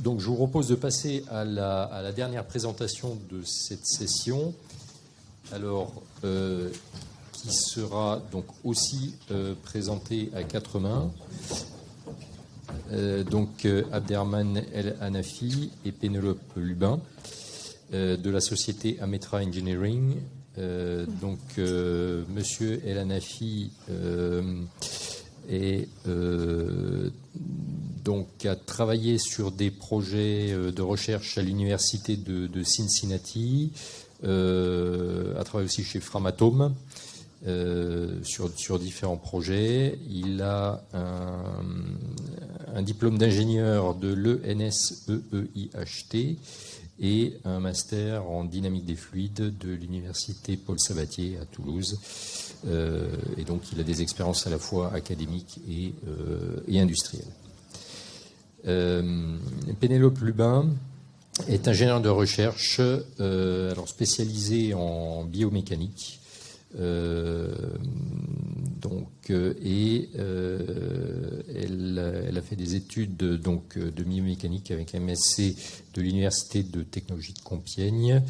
Donc, je vous propose de passer à la dernière présentation de cette session. Alors, qui sera donc aussi présentée à quatre mains. Donc, Abderrahmane El Hanafi et Pénélope Lubin de la société Ametra Engineering. Monsieur El Hanafi a travaillé sur des projets de recherche à l'université de Cincinnati, a travaillé aussi chez Framatome sur différents projets. Il a un diplôme d'ingénieur de l'ENSEEIHT et un master en dynamique des fluides de l'université Paul Sabatier à Toulouse. Et donc, il a des expériences à la fois académiques et industrielles. Pénélope Lubin est ingénieure de recherche, alors spécialisée en biomécanique. Elle a fait des études de biomécanique avec MSc de l'Université de technologie de Compiègne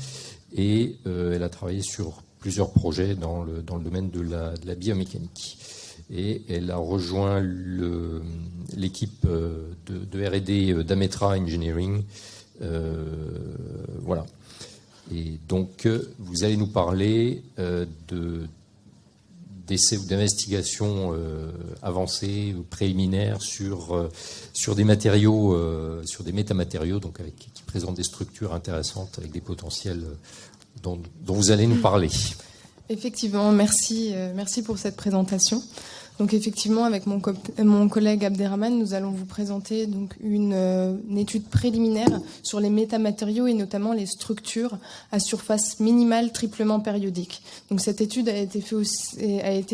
et elle a travaillé sur plusieurs projets dans le domaine de la biomécanique. Et elle a rejoint l'équipe de R&D d'Ametra Engineering. Voilà. Et donc, vous allez nous parler d'essais ou d'investigations avancées ou préliminaires sur des matériaux, sur des métamatériaux, donc qui présentent des structures intéressantes avec des potentiels dont vous allez nous parler. Effectivement, merci pour cette présentation. Donc effectivement, avec mon collègue Abderrahmane, nous allons vous présenter donc une étude préliminaire sur les métamatériaux et notamment les structures à surface minimale triplement périodique. Donc cette étude a été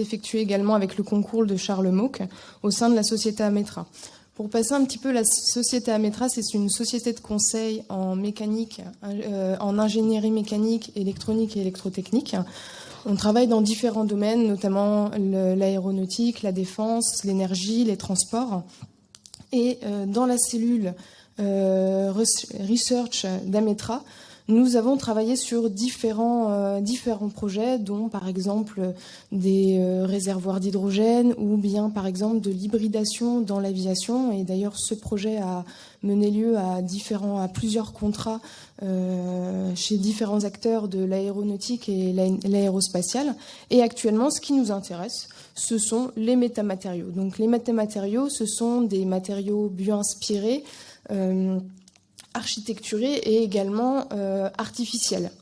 effectuée également avec le concours de Charles Mauck au sein de la société Ametra. Pour passer un petit peu, la société Ametra, c'est une société de conseil en mécanique, en ingénierie mécanique, électronique et électrotechnique. On travaille dans différents domaines, notamment l'aéronautique, la défense, l'énergie, les transports. Et dans la cellule Research d'Ametra, nous avons travaillé sur différents projets, dont par exemple des réservoirs d'hydrogène ou bien par exemple de l'hybridation dans l'aviation. Et d'ailleurs, ce projet a mené lieu à plusieurs contrats chez différents acteurs de l'aéronautique et l'aérospatiale. Et actuellement, ce qui nous intéresse, ce sont les métamatériaux. Donc les métamatériaux, ce sont des matériaux bioinspirés, architecturés et également artificiels.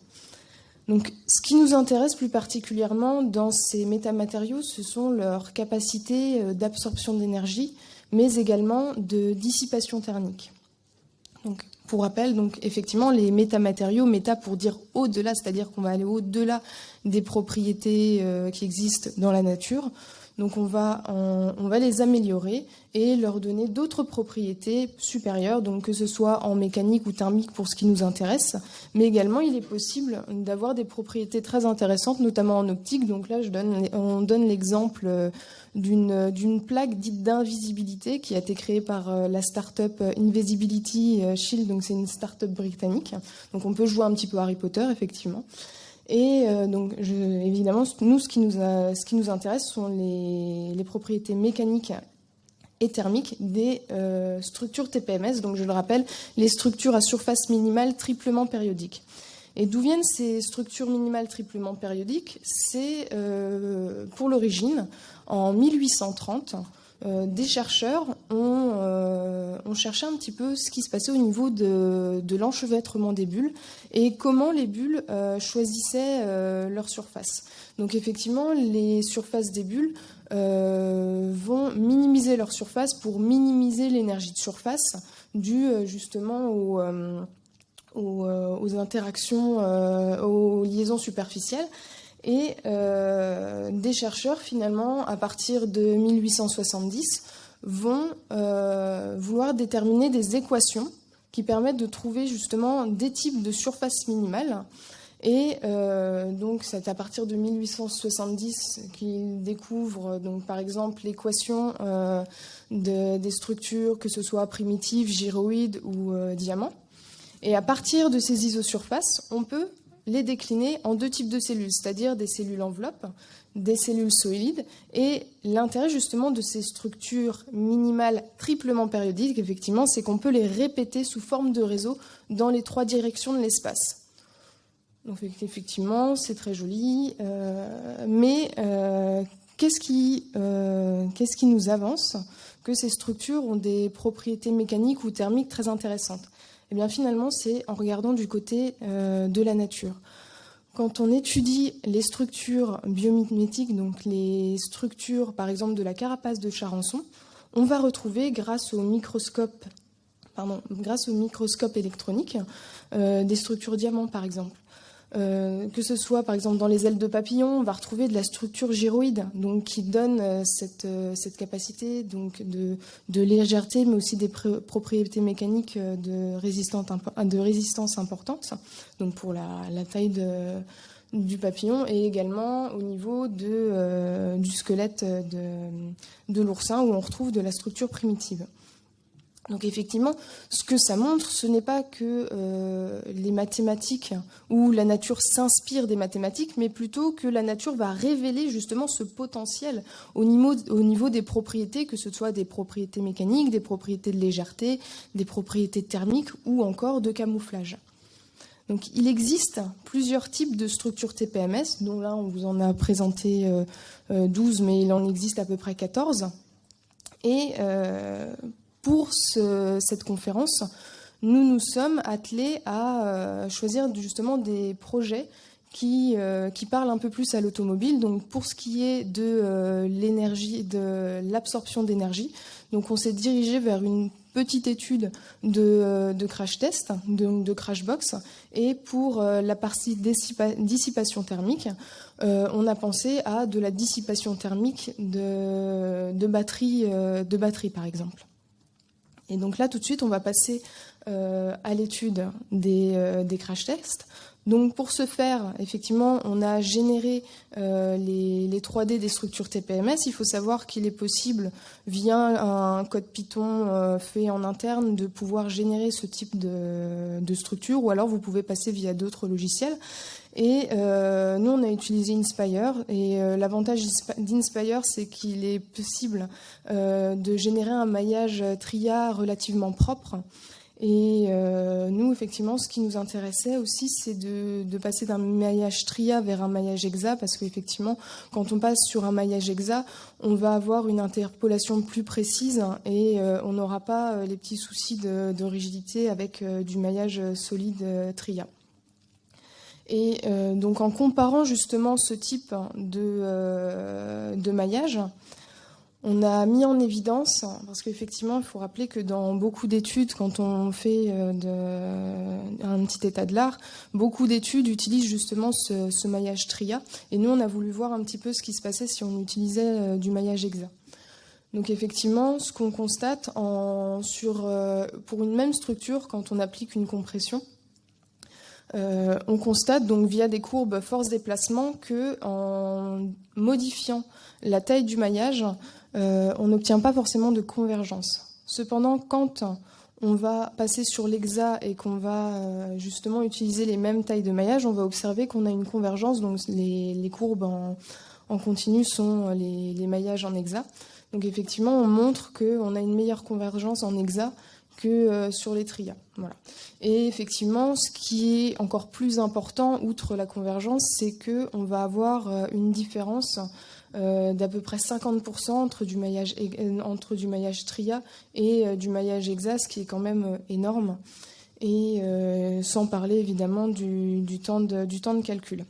Donc, ce qui nous intéresse plus particulièrement dans ces métamatériaux, ce sont leurs capacités d'absorption d'énergie, mais également de dissipation thermique. Donc, pour rappel, donc effectivement, les métamatériaux, méta pour dire au-delà, c'est-à-dire qu'on va aller au-delà des propriétés qui existent dans la nature. Donc on va les améliorer et leur donner d'autres propriétés supérieures, donc que ce soit en mécanique ou thermique pour ce qui nous intéresse, mais également il est possible d'avoir des propriétés très intéressantes, notamment en optique. Donc là, on donne l'exemple d'une plaque dite d'invisibilité qui a été créée par la start-up Invisibility Shield, donc c'est une start-up britannique. Donc on peut jouer un petit peu Harry Potter, effectivement. Et évidemment, nous, ce qui nous intéresse sont les propriétés mécaniques et thermiques des structures TPMS. Donc, je le rappelle, les structures à surface minimale triplement périodique. Et d'où viennent ces structures minimales triplement périodiques ? C'est pour l'origine, en 1830, des chercheurs ont cherché un petit peu ce qui se passait au niveau de l'enchevêtrement des bulles et comment les bulles choisissaient leur surface. Donc effectivement, les surfaces des bulles vont minimiser leur surface pour minimiser l'énergie de surface due justement aux interactions, aux liaisons superficielles. Et des chercheurs, finalement, à partir de 1870, vont vouloir déterminer des équations qui permettent de trouver justement des types de surfaces minimales Et donc c'est à partir de 1870 qu'il découvre donc par exemple l'équation des structures, que ce soit primitives, gyroïdes ou diamants. Et à partir de ces isosurfaces, on peut les décliner en 2 types de cellules, c'est-à-dire des cellules enveloppes, des cellules solides. Et l'intérêt justement de ces structures minimales triplement périodiques, effectivement, c'est qu'on peut les répéter sous forme de réseau dans les 3 directions de l'espace. Donc effectivement, c'est très joli, mais qu'est-ce qui nous avance que ces structures ont des propriétés mécaniques ou thermiques très intéressantes? Eh bien finalement, c'est en regardant du côté de la nature. Quand on étudie les structures biomimétiques, donc les structures par exemple de la carapace de Charançon, on va retrouver grâce au microscope électronique des structures diamants par exemple. Que ce soit par exemple dans les ailes de papillon, on va retrouver de la structure gyroïde, donc qui donne cette capacité donc de légèreté, mais aussi des propriétés mécaniques de résistance importante, donc pour la taille du papillon, et également au niveau du squelette de l'oursin où on retrouve de la structure primitive. Donc effectivement, ce que ça montre, ce n'est pas que les mathématiques ou la nature s'inspire des mathématiques, mais plutôt que la nature va révéler justement ce potentiel au niveau des propriétés, que ce soit des propriétés mécaniques, des propriétés de légèreté, des propriétés thermiques ou encore de camouflage. Donc il existe plusieurs types de structures TPMS, dont là on vous en a présenté 12, mais il en existe à peu près 14. Et pour cette conférence, nous nous sommes attelés à choisir justement des projets qui parlent un peu plus à l'automobile. Donc pour ce qui est de l'énergie, de l'absorption d'énergie, donc on s'est dirigé vers une petite étude de crash test, de crash box, et pour la partie dissipation thermique, on a pensé à de la dissipation thermique de batterie par exemple. Et donc là, tout de suite, on va passer à l'étude des crash tests. Donc pour ce faire, effectivement, on a généré les 3D des structures TPMS. Il faut savoir qu'il est possible, via un code Python fait en interne, de pouvoir générer ce type de structure, ou alors vous pouvez passer via d'autres logiciels. Et nous, on a utilisé Inspire. Et l'avantage d'Inspire, c'est qu'il est possible de générer un maillage TRIA relativement propre. Et nous, effectivement, ce qui nous intéressait aussi, c'est de passer d'un maillage TRIA vers un maillage hexa, parce qu'effectivement, quand on passe sur un maillage hexa, on va avoir une interpolation plus précise et on n'aura pas les petits soucis de rigidité avec du maillage solide TRIA. Et donc en comparant justement ce type de maillage, on a mis en évidence, parce qu'effectivement il faut rappeler que dans beaucoup d'études, quand on fait un petit état de l'art, beaucoup d'études utilisent justement ce maillage TRIA. Et nous on a voulu voir un petit peu ce qui se passait si on utilisait du maillage hexa. Donc effectivement, ce qu'on constate pour une même structure, quand on applique une compression, on constate donc via des courbes force-déplacement que en modifiant la taille du maillage, on n'obtient pas forcément de convergence. Cependant, quand on va passer sur l'hexa et qu'on va justement utiliser les mêmes tailles de maillage, on va observer qu'on a une convergence. Donc les courbes en continu sont les maillages en hexa. Donc effectivement, on montre qu'on a une meilleure convergence en hexa que sur les TRIA. Voilà. Et effectivement, ce qui est encore plus important, outre la convergence, c'est qu'on va avoir une différence d'à peu près 50% entre du maillage TRIA et du maillage hexa, ce qui est quand même énorme, et sans parler évidemment du temps de calcul.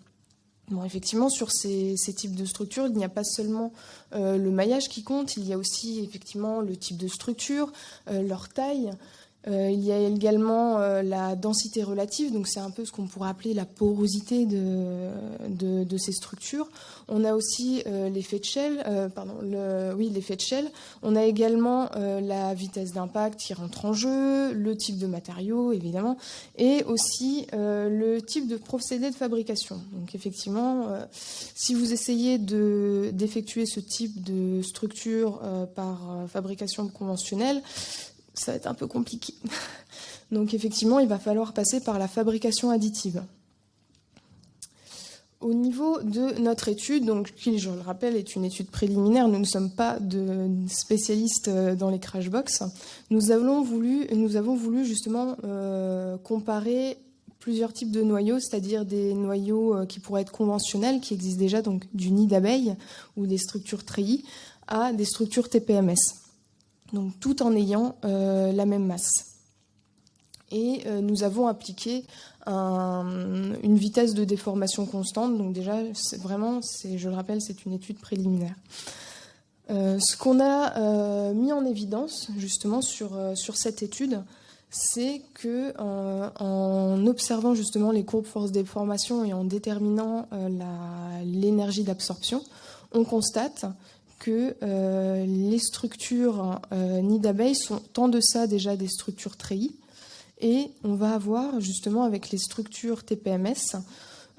Bon, effectivement, sur ces types de structures, il n'y a pas seulement le maillage qui compte, il y a aussi effectivement le type de structure, leur taille, Il y a également la densité relative, donc c'est un peu ce qu'on pourrait appeler la porosité de ces structures. On a aussi l'effet de Shell, l'effet de Shell. On a également la vitesse d'impact qui rentre en jeu, le type de matériaux évidemment, et aussi le type de procédé de fabrication. Donc effectivement, si vous essayez d'effectuer ce type de structure par fabrication conventionnelle, ça va être un peu compliqué. Donc effectivement, il va falloir passer par la fabrication additive. Au niveau de notre étude, donc, qui, je le rappelle, est une étude préliminaire, nous ne sommes pas de spécialistes dans les crash box. Nous avons voulu justement comparer plusieurs types de noyaux, c'est-à-dire des noyaux qui pourraient être conventionnels, qui existent déjà, donc du nid d'abeille ou des structures treillis, à des structures TPMS. Donc tout en ayant la même masse. Et nous avons appliqué une vitesse de déformation constante. Donc déjà, je le rappelle, c'est une étude préliminaire. Ce qu'on a mis en évidence justement sur cette étude, c'est que en observant justement les courbes force déformation et en déterminant l'énergie d'absorption, on constate que les structures nid d'abeilles sont en deçà déjà des structures treillis, et on va avoir justement avec les structures TPMS,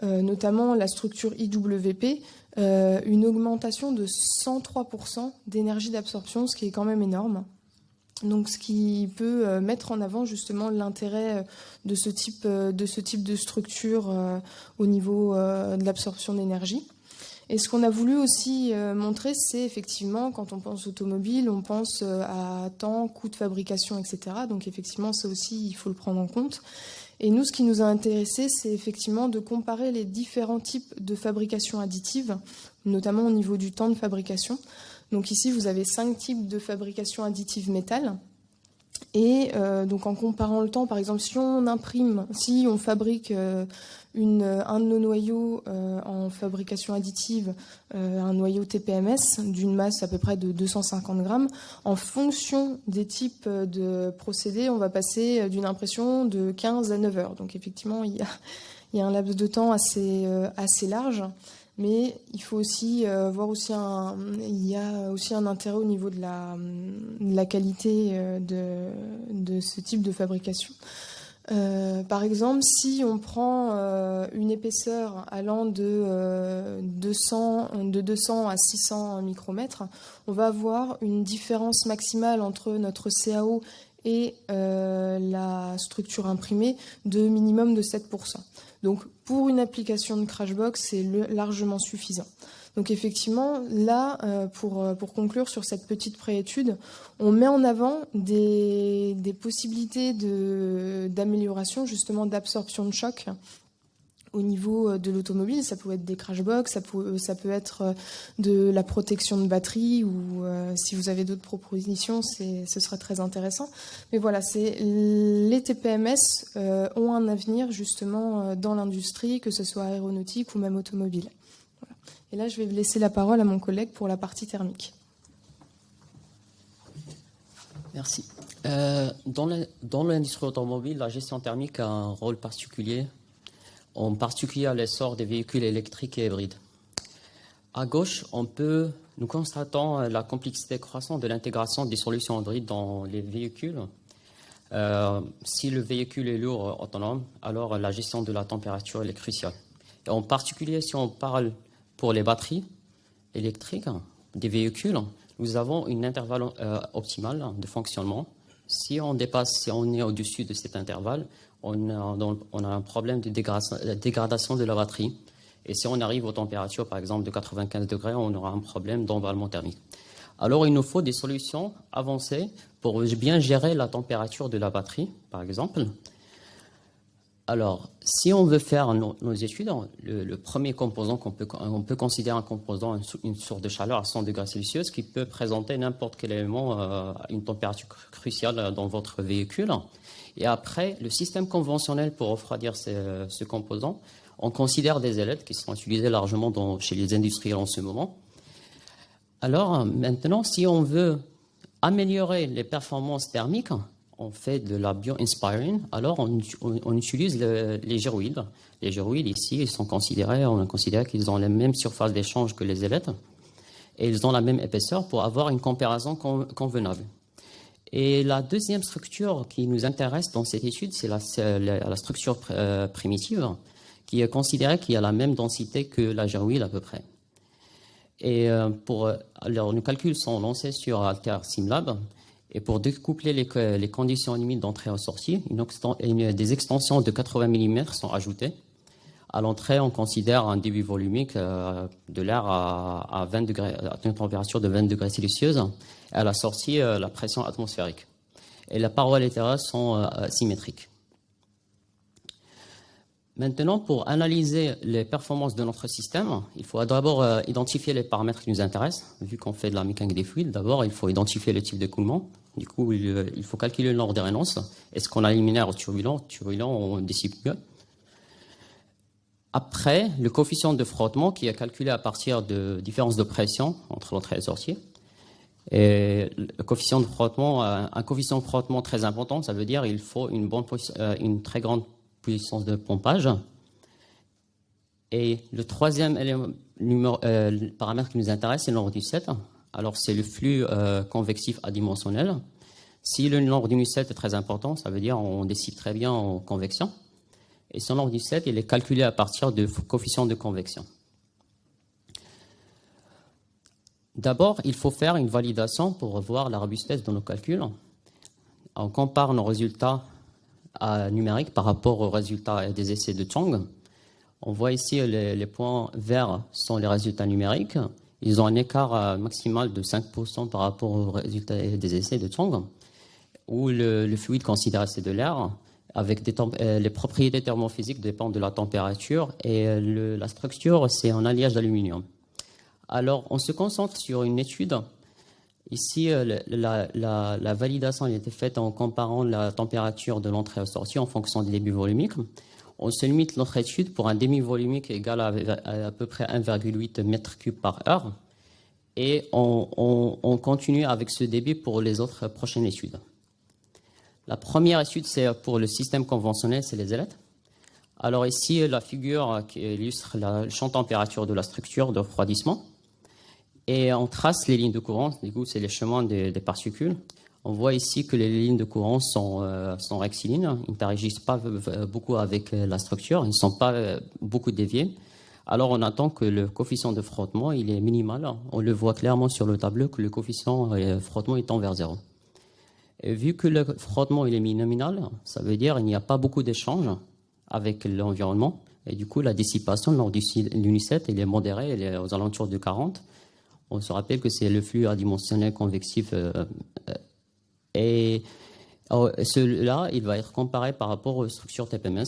notamment la structure IWP, une augmentation de 103% d'énergie d'absorption, ce qui est quand même énorme. Donc, ce qui peut mettre en avant justement l'intérêt de ce type de structure au niveau de l'absorption d'énergie. Et ce qu'on a voulu aussi montrer, c'est effectivement, quand on pense automobile, on pense à temps, coût de fabrication, etc. Donc effectivement, ça aussi, il faut le prendre en compte. Et nous, ce qui nous a intéressé, c'est effectivement de comparer les différents types de fabrication additive, notamment au niveau du temps de fabrication. Donc ici, vous avez 5 types de fabrication additive métal. Et donc en comparant le temps, par exemple, si on fabrique un de nos noyaux en fabrication additive, un noyau TPMS d'une masse à peu près de 250 grammes, en fonction des types de procédés, on va passer d'une impression de 15 à 9 heures. Donc effectivement, il y a un laps de temps assez large. Mais il faut aussi voir aussi il y a aussi un intérêt au niveau de la qualité de ce type de fabrication. Par exemple, si on prend une épaisseur allant de 200 à 600 micromètres, on va avoir une différence maximale entre notre CAO et la structure imprimée de minimum de 7%. Donc pour une application de Crashbox, c'est largement suffisant. Donc effectivement, là, pour conclure sur cette petite préétude, on met en avant des possibilités d'amélioration, justement d'absorption de choc au niveau de l'automobile. Ça peut être des Crashbox, ça peut être de la protection de batterie, ou si vous avez d'autres propositions, ce sera très intéressant. Mais voilà, les TPMS ont un avenir justement dans l'industrie, que ce soit aéronautique ou même automobile. Voilà. Et là, je vais laisser la parole à mon collègue pour la partie thermique. Merci. Dans l'industrie automobile, la gestion thermique a un rôle particulier, en particulier à l'essor des véhicules électriques et hybrides. À gauche, nous constatons la complexité croissante de l'intégration des solutions hybrides dans les véhicules. Si le véhicule est lourd, autonome, alors la gestion de la température est cruciale. Et en particulier, si on parle pour les batteries électriques des véhicules, nous avons une intervalle optimale de fonctionnement. Si on est au-dessus de cet intervalle, on a un problème de dégradation de la batterie. Et si on arrive aux températures, par exemple, de 95 degrés, on aura un problème d'emballement thermique. Alors, il nous faut des solutions avancées pour bien gérer la température de la batterie, par exemple. Alors, si on veut faire nos études, le premier composant on peut considérer un composant, une source de chaleur à 100 degrés Celsius qui peut présenter n'importe quel élément à une température cruciale dans votre véhicule. Et après, le système conventionnel pour refroidir ce composant, on considère des ailettes qui sont utilisées largement chez les industriels en ce moment. Alors, maintenant, si on veut améliorer les performances thermiques, on fait de la bio-inspiring, alors on utilise les gyroïdes. Les gyroïdes, ici, on considère qu'ils ont la même surface d'échange que les ailettes et ils ont la même épaisseur pour avoir une comparaison convenable. Et la deuxième structure qui nous intéresse dans cette étude, c'est la structure primitive, qui est considérée qu'il a la même densité que la gyroïde à peu près. Et alors, nos calculs sont lancés sur AlterSimLab. Et pour découpler les conditions limites d'entrée et sortie, des extensions de 80 mm sont ajoutées. À l'entrée, on considère un débit volumique de l'air à 20 degrés, à une température de 20 degrés Celsius. Et à la sortie, la pression atmosphérique. Et les parois latérales sont symétriques. Maintenant, pour analyser les performances de notre système, il faut d'abord identifier les paramètres qui nous intéressent. Vu qu'on fait de la mécanique des fluides, d'abord, il faut identifier le type d'écoulement. Du coup, il faut calculer le nombre de rénances. Est-ce qu'on a linéaire ou turbulent? Turbulent, on décide mieux. Après, le coefficient de frottement qui est calculé à partir de différence de pression entre l'entrée et la sortie. Et le coefficient de frottement, un coefficient de frottement très important, ça veut dire qu'il faut une très grande puissance de pompage. Et le troisième paramètre qui nous intéresse, c'est le nombre d'U7. Alors, c'est le flux convectif adimensionnel. Si le nombre d'U7 est très important, ça veut dire qu'on décide très bien en convection. Et son nombre d'U7, il est calculé à partir du coefficient de convection. D'abord, il faut faire une validation pour voir la robustesse de nos calculs. On compare nos résultats numériques par rapport aux résultats des essais de Chang. On voit ici les points verts sont les résultats numériques. Ils ont un écart maximal de 5% par rapport aux résultats des essais de Chang, où le fluide considéré c'est de l'air, avec les propriétés thermophysiques dépendent de la température et la structure c'est un alliage d'aluminium. Alors on se concentre sur une étude. Ici, la validation a été faite en comparant la température de l'entrée et la sortie en fonction du débit volumique. On se limite notre étude pour un débit volumique égal à peu près 1,8 m3 par heure. Et on continue avec ce débit pour les autres prochaines études. La première étude, c'est pour le système conventionnel, c'est les ailettes. Alors ici, la figure qui illustre le champ de température de la structure de refroidissement. Et on trace les lignes de courant, du coup, c'est les chemins des particules. On voit ici que les lignes de courant sont rectilignes, ils n'interagissent pas beaucoup avec la structure, ils ne sont pas beaucoup déviés. Alors on attend que le coefficient de frottement il est minimal. On le voit clairement sur le tableau que le coefficient de frottement est tend vers 0. Et vu que le frottement il est nominal, ça veut dire qu'il n'y a pas beaucoup d'échanges avec l'environnement. Et du coup, la dissipation lors du l'UNI7 il est modérée, elle est aux alentours de 40. On se rappelle que c'est le flux adimensionnel convectif. Et celui-là, il va être comparé par rapport aux structures TPMS.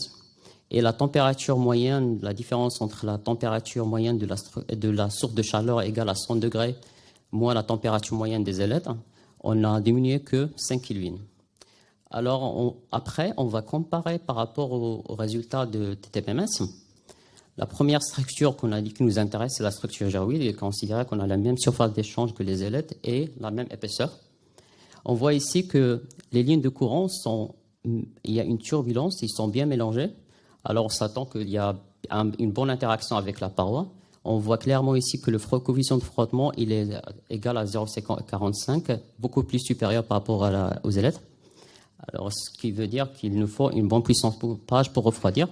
Et la température moyenne, la différence entre la température moyenne de la source de chaleur égale à 100 degrés moins la température moyenne des ailettes, on n'a diminué que 5 Kelvin. Alors après, on va comparer par rapport aux résultats de TPMS. La première structure qu'on a dit qui nous intéresse, c'est la structure gyroïde. Il est considéré qu'on a la même surface d'échange que les ailettes et la même épaisseur. On voit ici que les lignes de courant il y a une turbulence, ils sont bien mélangés. Alors on s'attend qu'il y a une bonne interaction avec la paroi. On voit clairement ici que le coefficient de frottement il est égal à 0,45, beaucoup plus supérieur par rapport aux ailettes. Alors ce qui veut dire qu'il nous faut une bonne puissance de pompage pour refroidir.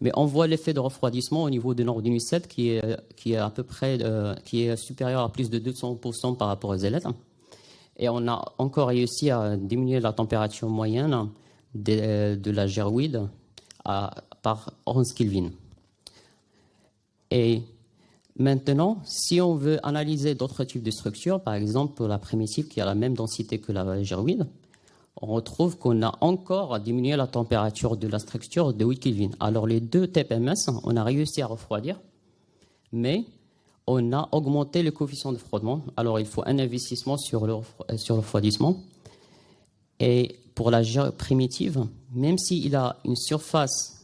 Mais on voit l'effet de refroidissement au niveau du nombre d'UNI7 qui est à peu près qui est supérieur à plus de 200% par rapport aux ailettes. Et on a encore réussi à diminuer la température moyenne de la gyroïde par 11 Kelvin. Et maintenant, si on veut analyser d'autres types de structures, par exemple la primitive qui a la même densité que la gyroïde, on retrouve qu'on a encore diminué la température de la structure de 8 Kelvin. Alors les deux TPMS, on a réussi à refroidir, mais on a augmenté le coefficient de frottement. Alors il faut un investissement sur le refroidissement. Et pour la primitive, même s'il a une surface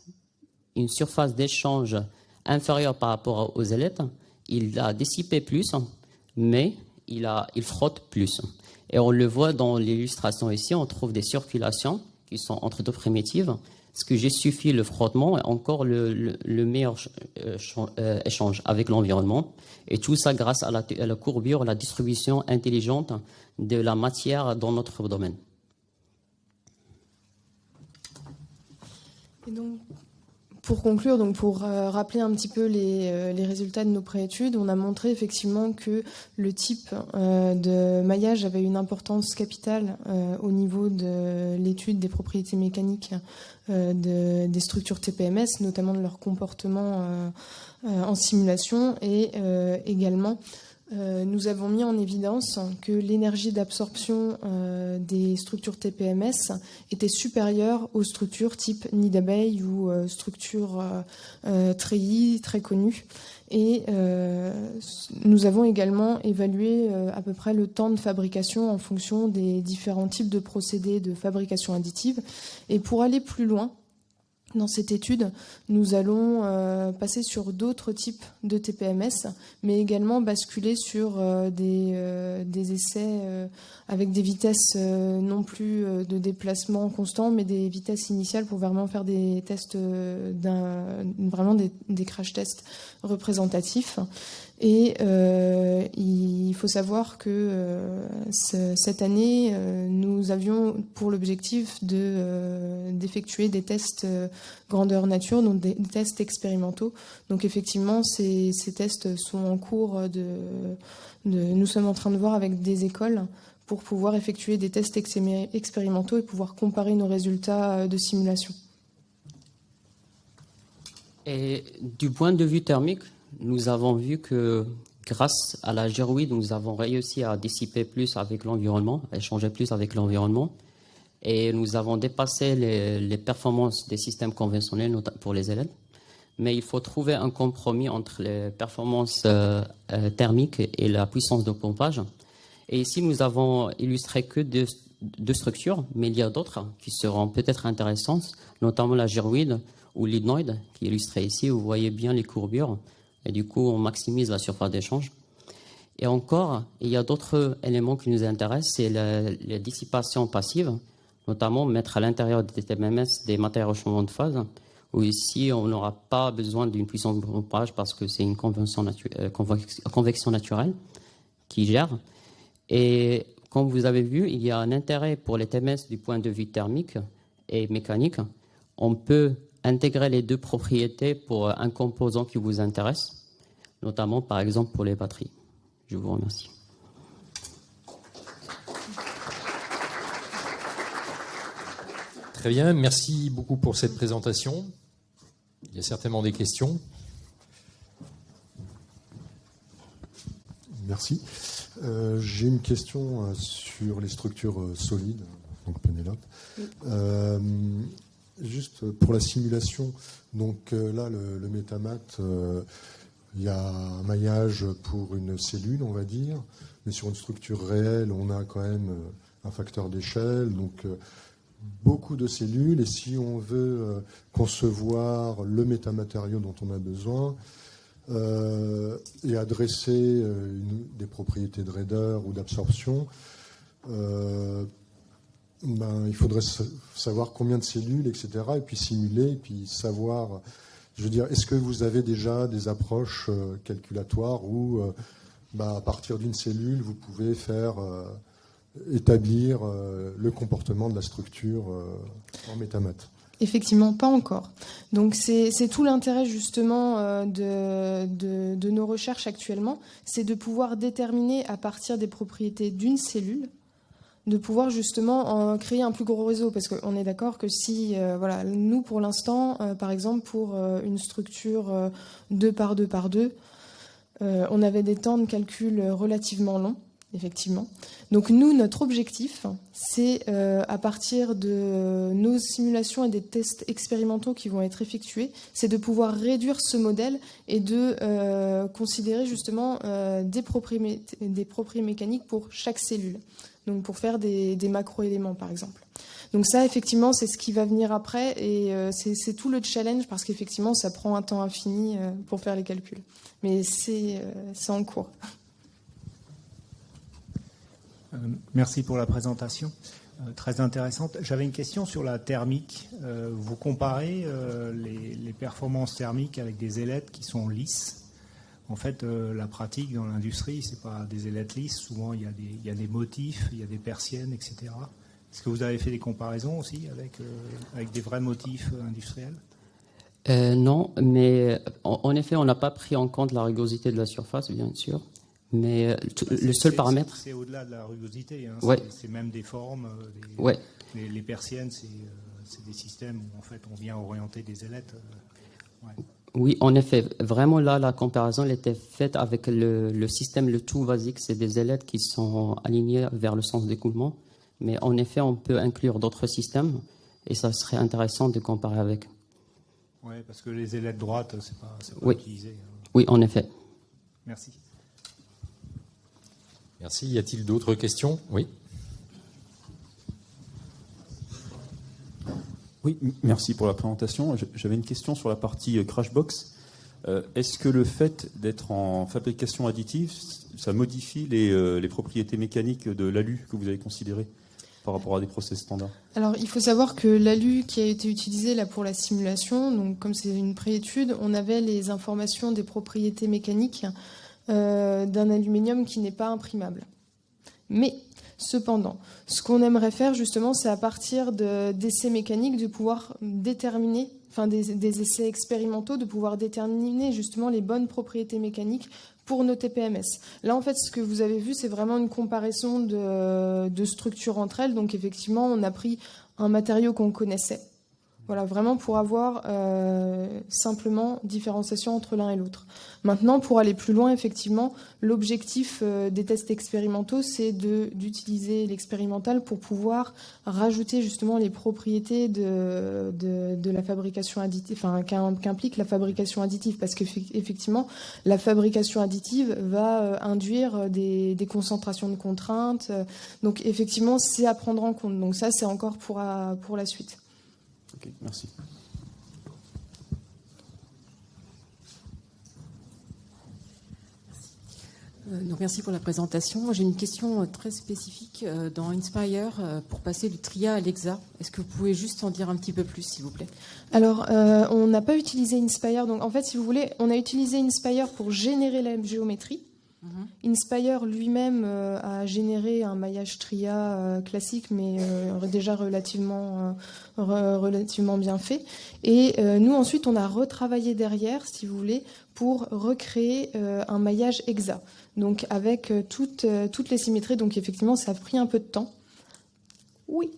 d'échange inférieure par rapport aux ailettes, il a dissipé plus, mais il frotte plus. Et on le voit dans l'illustration ici, on trouve des circulations qui sont entre deux primitives, ce qui justifie le frottement et encore le meilleur échange avec l'environnement. Et tout ça grâce à la courbure, la distribution intelligente de la matière dans notre domaine. Et donc, pour conclure, donc pour rappeler un petit peu les résultats de nos préétudes, on a montré effectivement que le type de maillage avait une importance capitale au niveau de l'étude des propriétés mécaniques des structures TPMS, notamment de leur comportement en simulation, et également nous avons mis en évidence que l'énergie d'absorption des structures TPMS était supérieure aux structures type nid d'abeille ou structures treillis très connues. Et nous avons également évalué à peu près le temps de fabrication en fonction des différents types de procédés de fabrication additive. Et pour aller plus loin, dans cette étude, nous allons passer sur d'autres types de TPMS, mais également basculer sur des essais avec des vitesses non plus de déplacement constant, mais des vitesses initiales pour vraiment faire des tests, vraiment des crash tests représentatifs. Et il faut savoir que cette année, nous avions pour l'objectif d'effectuer des tests grandeur nature, donc des tests expérimentaux. Donc effectivement, ces tests sont en cours nous sommes en train de voir avec des écoles pour pouvoir effectuer des tests expérimentaux et pouvoir comparer nos résultats de simulation. Et du point de vue thermique, nous avons vu que grâce à la gyroïde, nous avons réussi à dissiper plus avec l'environnement, à échanger plus avec l'environnement. Et nous avons dépassé les performances des systèmes conventionnels pour les élèves. Mais il faut trouver un compromis entre les performances thermiques et la puissance de pompage. Et ici, nous avons illustré que deux structures, mais il y a d'autres qui seront peut-être intéressantes, notamment la gyroïde ou l'hydnoïde, qui est illustrée ici. Vous voyez bien les courbures. Et du coup, on maximise la surface d'échange. Et encore, il y a d'autres éléments qui nous intéressent, c'est la dissipation passive, notamment mettre à l'intérieur des TPMS des matériaux changement de phase, où ici, on n'aura pas besoin d'une puissance de pompage parce que c'est une convection naturelle qui gère. Et comme vous avez vu, il y a un intérêt pour les TPMS du point de vue thermique et mécanique. On peut intégrer les deux propriétés pour un composant qui vous intéresse, notamment par exemple pour les batteries. Je vous remercie. Très bien, merci beaucoup pour cette présentation. Il y a certainement des questions. Merci. J'ai une question sur les structures solides, donc Pénélope. Juste pour la simulation, donc là, le Métamat, il y a un maillage pour une cellule, on va dire, mais sur une structure réelle, on a quand même un facteur d'échelle, donc beaucoup de cellules, et si on veut concevoir le métamatériau dont on a besoin et adresser des propriétés de raideur ou d'absorption, il faudrait savoir combien de cellules, etc., et puis simuler, et puis savoir, je veux dire, est-ce que vous avez déjà des approches calculatoires où, à partir d'une cellule, vous pouvez établir le comportement de la structure en Métamat? Effectivement, pas encore. Donc c'est tout l'intérêt justement de nos recherches actuellement, c'est de pouvoir déterminer à partir des propriétés d'une cellule, de pouvoir justement créer un plus gros réseau, parce qu'on est d'accord que si, nous pour l'instant, par exemple pour une structure 2 par 2 par 2, on avait des temps de calcul relativement longs, effectivement. Donc nous, notre objectif, c'est à partir de nos simulations et des tests expérimentaux qui vont être effectués, c'est de pouvoir réduire ce modèle et de considérer justement des propriétés mécaniques pour chaque cellule. Donc pour faire des macro-éléments, par exemple. Donc ça, effectivement, c'est ce qui va venir après, et c'est tout le challenge, parce qu'effectivement, ça prend un temps infini pour faire les calculs. Mais c'est en cours. Merci pour la présentation, très intéressante. J'avais une question sur la thermique. Vous comparez les performances thermiques avec des ailettes qui sont lisses. En fait, la pratique dans l'industrie, c'est pas des ailettes lisses. Souvent, il y a des motifs, il y a des persiennes, etc. Est-ce que vous avez fait des comparaisons aussi avec des vrais motifs industriels ? Non, mais en effet, on n'a pas pris en compte la rugosité de la surface, bien sûr. Mais le seul paramètre... C'est au-delà de la rugosité. Hein. Ouais. C'est même des formes. Ouais. Les persiennes, c'est des systèmes où en fait on vient orienter des ailettes. Ouais. Oui, en effet. Vraiment, là, la comparaison elle était faite avec le système le tout basique. C'est des ailettes qui sont alignées vers le sens d'écoulement. Mais en effet, on peut inclure d'autres systèmes et ça serait intéressant de comparer avec. Oui, parce que les ailettes droites, c'est pas Oui. utilisé. Hein. Oui, en effet. Merci. Merci. Y a-t-il d'autres questions? Oui. Oui, merci pour la présentation. J'avais une question sur la partie Crashbox. Est-ce que le fait d'être en fabrication additive, ça modifie les propriétés mécaniques de l'alu que vous avez considéré par rapport à des process standards? Alors, il faut savoir que l'alu qui a été utilisé là pour la simulation, donc comme c'est une préétude, on avait les informations des propriétés mécaniques d'un aluminium qui n'est pas imprimable. Mais cependant, ce qu'on aimerait faire justement, c'est à partir d'essais mécaniques de pouvoir déterminer, enfin des essais expérimentaux, de pouvoir déterminer justement les bonnes propriétés mécaniques pour nos TPMS. Là, en fait, ce que vous avez vu, c'est vraiment une comparaison de structures entre elles. Donc, effectivement, on a pris un matériau qu'on connaissait. Voilà, vraiment pour avoir simplement différenciation entre l'un et l'autre. Maintenant, pour aller plus loin, effectivement, l'objectif des tests expérimentaux, c'est d'utiliser l'expérimental pour pouvoir rajouter justement les propriétés de la fabrication additive, enfin qu'implique la fabrication additive, parce qu'effectivement, la fabrication additive va induire des concentrations de contraintes. Donc, effectivement, c'est à prendre en compte. Donc ça, c'est encore pour la suite. Ok, merci. Donc merci pour la présentation. J'ai une question très spécifique dans Inspire pour passer du TRIA à l'EXA. Est-ce que vous pouvez juste en dire un petit peu plus, s'il vous plaît? Alors, on n'a pas utilisé Inspire. Donc, en fait, si vous voulez, on a utilisé Inspire pour générer la géométrie. Inspire lui-même a généré un maillage TRIA classique, mais déjà relativement bien fait. Et nous, ensuite, on a retravaillé derrière, si vous voulez, pour recréer un maillage EXA. Donc, avec toutes les symétries. Donc, effectivement, ça a pris un peu de temps. Oui,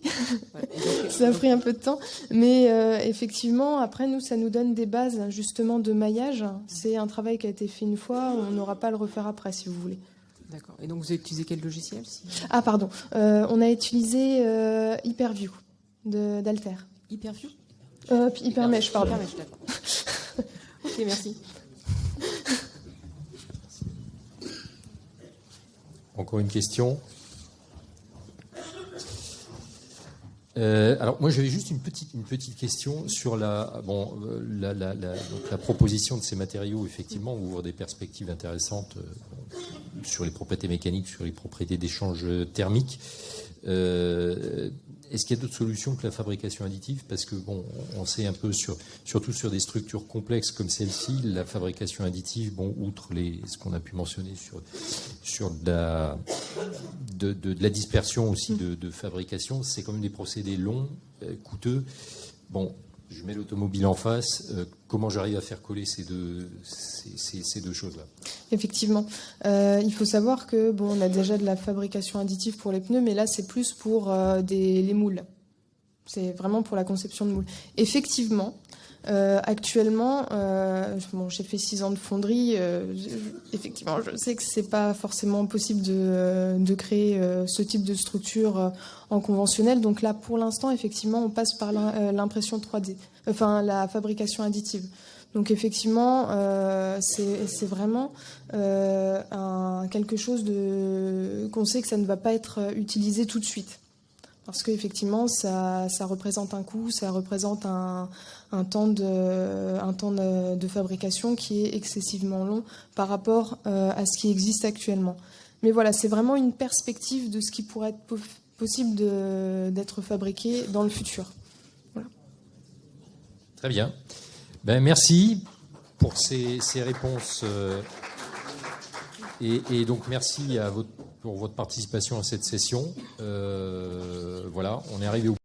ça a pris un peu de temps, mais effectivement, après, ça nous donne des bases justement de maillage. C'est un travail qui a été fait une fois, on n'aura pas à le refaire après, si vous voulez. D'accord. Et donc, vous avez utilisé quel logiciel Ah, pardon. On a utilisé Hyperview d'Alter. Hyperview Hypermesh, pardon. Hypermesh, d'accord. Ok, merci. Encore une question? Alors moi j'avais juste une petite question sur la proposition de ces matériaux. Effectivement, ouvre des perspectives intéressantes sur les propriétés mécaniques, sur les propriétés d'échange thermique. Est-ce qu'il y a d'autres solutions que la fabrication additive? Parce que bon, on sait un peu surtout sur des structures complexes comme celle-ci, la fabrication additive, bon, outre ce qu'on a pu mentionner sur de la dispersion aussi de fabrication, c'est quand même des procédés longs, coûteux. Bon, je mets l'automobile en face. Comment j'arrive à faire coller ces deux choses-là? Effectivement. Il faut savoir que on a déjà de la fabrication additive pour les pneus, mais là, c'est plus pour les moules. C'est vraiment pour la conception de moules. Effectivement, actuellement, j'ai fait 6 ans de fonderie. Effectivement, je sais que c'est pas forcément possible de créer ce type de structure en conventionnel. Donc là, pour l'instant, effectivement, on passe par l'impression 3D, enfin la fabrication additive. Donc effectivement, c'est vraiment quelque chose qu'on sait que ça ne va pas être utilisé tout de suite. Parce qu'effectivement, ça représente un coût, ça représente un temps de fabrication qui est excessivement long par rapport à ce qui existe actuellement. Mais voilà, c'est vraiment une perspective de ce qui pourrait être possible d'être fabriqué dans le futur. Voilà. Très bien. Ben, merci pour ces réponses. Et donc, merci pour votre participation à cette session. Voilà, on est arrivé au